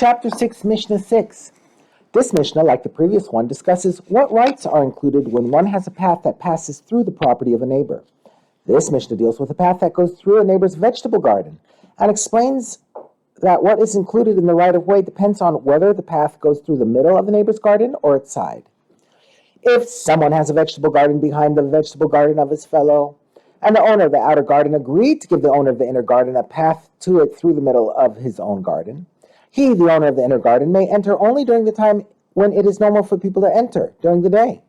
Chapter 6, Mishnah 6. This Mishnah, like the previous one, discusses what rights are included when one has a path that passes through the property of a neighbor. This Mishnah deals with a path that goes through a neighbor's vegetable garden and explains that what is included in the right-of-way depends on whether the path goes through the middle of the neighbor's garden or its side. If someone has a vegetable garden behind the vegetable garden of his fellow, and the owner of the outer garden agreed to give the owner of the inner garden a path to it through the middle of his own garden, he, the owner of the inner garden, may enter only during the time when it is normal for people to enter, during the day,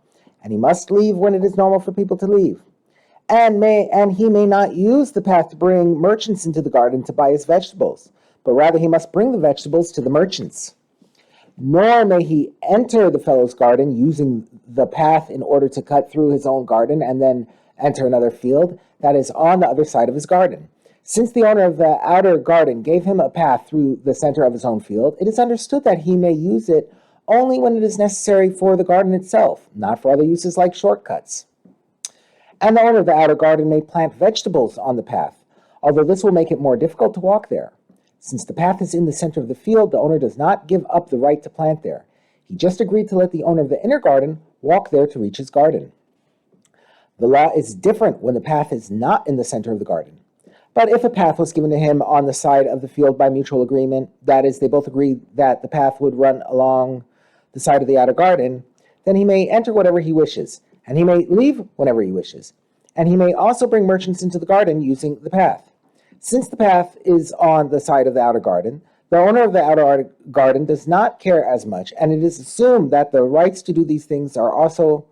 and he must leave when it is normal for people to leave. And he may not use the path to bring merchants into the garden to buy his vegetables, but rather he must bring the vegetables to the merchants. Nor may he enter the fellow's garden using the path in order to cut through his own garden and then enter another field that is on the other side of his garden. Since the owner of the outer garden gave him a path through the center of his own field, it is understood that he may use it only when it is necessary for the garden itself, not for other uses like shortcuts. And the owner of the outer garden may plant vegetables on the path, although this will make it more difficult to walk there. Since the path is in the center of the field, the owner does not give up the right to plant there. He just agreed to let the owner of the inner garden walk there to reach his garden. The law is different when the path is not in the center of the garden. But if a path was given to him on the side of the field by mutual agreement, that is, they both agreed that the path would run along the side of the outer garden, then he may enter whatever he wishes, and he may leave whenever he wishes, and he may also bring merchants into the garden using the path. Since the path is on the side of the outer garden, the owner of the outer garden does not care as much, and it is assumed that the rights to do these things are also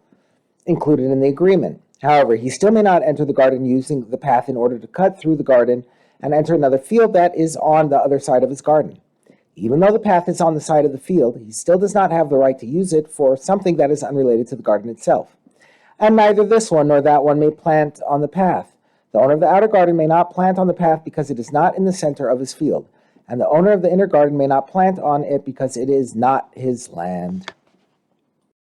included in the agreement. However, he still may not enter the garden using the path in order to cut through the garden and enter another field that is on the other side of his garden. Even though the path is on the side of the field, he still does not have the right to use it for something that is unrelated to the garden itself. And neither this one nor that one may plant on the path. The owner of the outer garden may not plant on the path because it is not in the center of his field, and the owner of the inner garden may not plant on it because it is not his land.